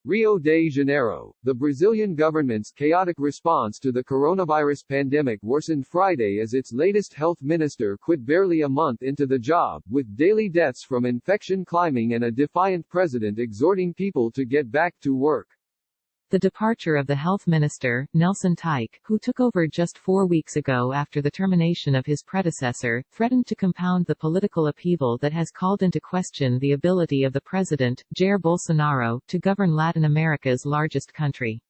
Rio de Janeiro. The Brazilian government's chaotic response to the coronavirus pandemic worsened Friday as its latest health minister quit barely a month into the job, with daily deaths from infection climbing and a defiant president exhorting people to get back to work. The departure of the health minister, Nelson Teich, who took over just 4 weeks ago after the termination of his predecessor, threatened to compound the political upheaval that has called into question the ability of the president, Jair Bolsonaro, to govern Latin America's largest country.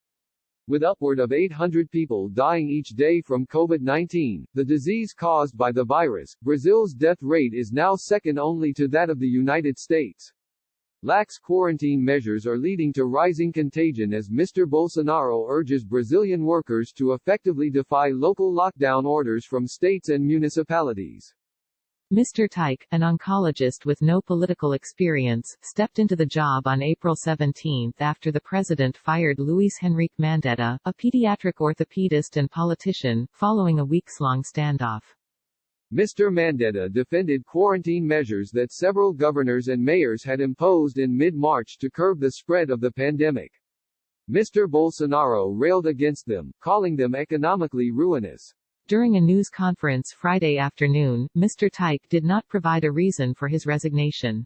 With upward of 800 people dying each day from COVID-19, the disease caused by the virus, Brazil's death rate is now second only to that of the United States. Lax quarantine measures are leading to rising contagion as Mr. Bolsonaro urges Brazilian workers to effectively defy local lockdown orders from states and municipalities. Mr. Teich, an oncologist with no political experience, stepped into the job on April 17 after the president fired Luis Henrique Mandetta, a pediatric orthopedist and politician, following a weeks-long standoff. Mr. Mandetta defended quarantine measures that several governors and mayors had imposed in mid-March to curb the spread of the pandemic. Mr. Bolsonaro railed against them, calling them economically ruinous. During a news conference Friday afternoon, Mr. Teich did not provide a reason for his resignation.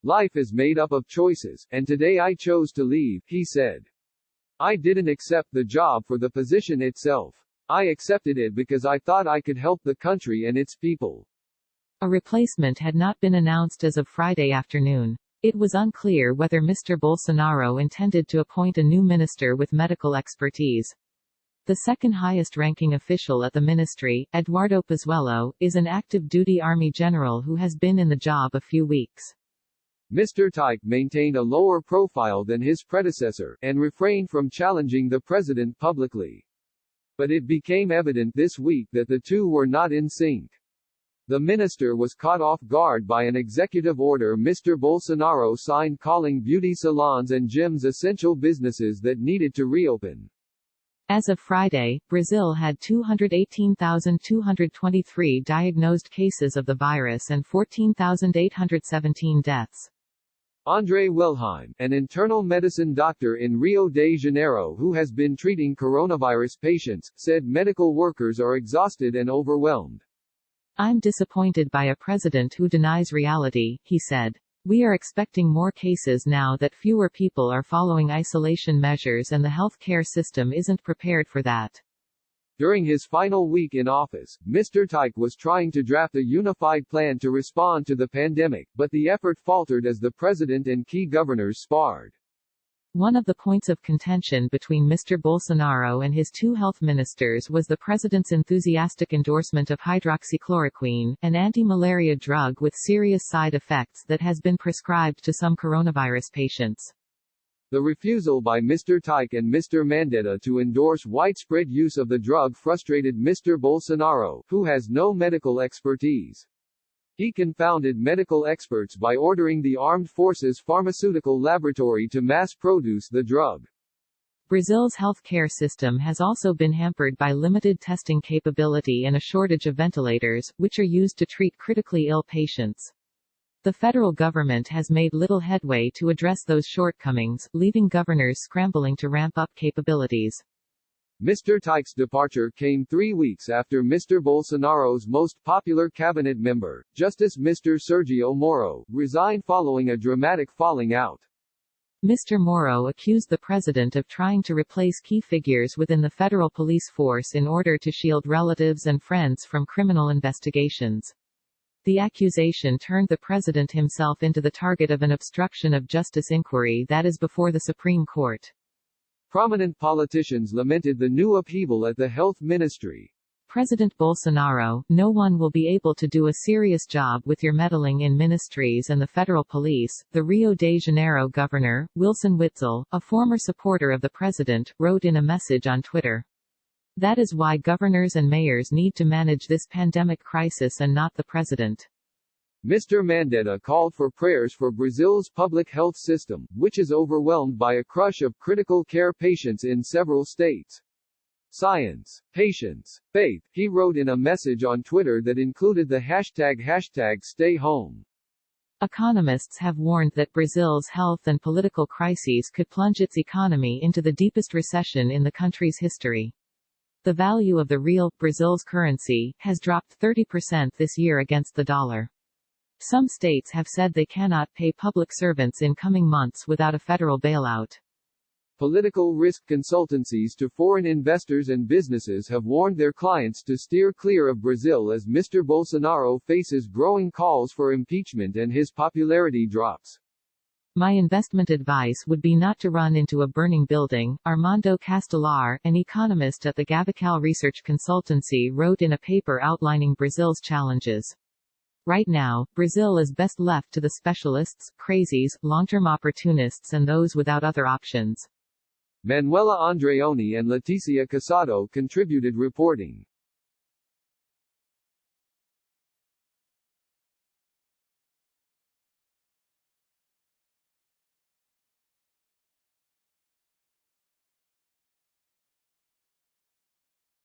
"Life is made up of choices, and today I chose to leave," he said. "I didn't accept the job for the position itself. I accepted it because I thought I could help the country and its people." A replacement had not been announced as of Friday afternoon. It was unclear whether Mr. Bolsonaro intended to appoint a new minister with medical expertise. The second highest-ranking official at the ministry, Eduardo Pazuello, is an active-duty army general who has been in the job a few weeks. Mr. Teich maintained a lower profile than his predecessor, and refrained from challenging the president publicly. But it became evident this week that the two were not in sync. The minister was caught off guard by an executive order Mr. Bolsonaro signed calling beauty salons and gyms essential businesses that needed to reopen. As of Friday, Brazil had 218,223 diagnosed cases of the virus and 14,817 deaths. André Wilhelm, an internal medicine doctor in Rio de Janeiro who has been treating coronavirus patients, said medical workers are exhausted and overwhelmed. "I'm disappointed by a president who denies reality," he said. "We are expecting more cases now that fewer people are following isolation measures and the health care system isn't prepared for that." During his final week in office, Mr. Teich was trying to draft a unified plan to respond to the pandemic, but the effort faltered as the president and key governors sparred. One of the points of contention between Mr. Bolsonaro and his two health ministers was the president's enthusiastic endorsement of hydroxychloroquine, an anti-malaria drug with serious side effects that has been prescribed to some coronavirus patients. The refusal by Mr. Teich and Mr. Mandetta to endorse widespread use of the drug frustrated Mr. Bolsonaro, who has no medical expertise. He confounded medical experts by ordering the Armed Forces Pharmaceutical Laboratory to mass-produce the drug. Brazil's health care system has also been hampered by limited testing capability and a shortage of ventilators, which are used to treat critically ill patients. The federal government has made little headway to address those shortcomings, leaving governors scrambling to ramp up capabilities. Mr. Teich's departure came 3 weeks after Mr. Bolsonaro's most popular cabinet member, Justice Mr. Sergio Moro, resigned following a dramatic falling out. Mr. Moro accused the president of trying to replace key figures within the federal police force in order to shield relatives and friends from criminal investigations. The accusation turned the president himself into the target of an obstruction of justice inquiry that is before the Supreme Court. Prominent politicians lamented the new upheaval at the health ministry. President Bolsonaro, "No one will be able to do a serious job with your meddling in ministries and the federal police," the Rio de Janeiro governor, Wilson Witzel, a former supporter of the president, wrote in a message on Twitter. "That is why governors and mayors need to manage this pandemic crisis and not the president." Mr. Mandetta called for prayers for Brazil's public health system, which is overwhelmed by a crush of critical care patients in several states. Science, patience, faith, he wrote in a message on Twitter that included the hashtag #StayHome. Economists have warned that Brazil's health and political crises could plunge its economy into the deepest recession in the country's history. The value of the real, Brazil's currency, has dropped 30% this year against the dollar. Some states have said they cannot pay public servants in coming months without a federal bailout. Political risk consultancies to foreign investors and businesses have warned their clients to steer clear of Brazil as Mr. Bolsonaro faces growing calls for impeachment and his popularity drops. My investment advice would be not to run into a burning building, Armando Castelar, an economist at the Gavical Research Consultancy, wrote in a paper outlining Brazil's challenges. Right now, Brazil is best left to the specialists, crazies, long-term opportunists and those without other options. Manuela Andreoni and Leticia Casado contributed reporting.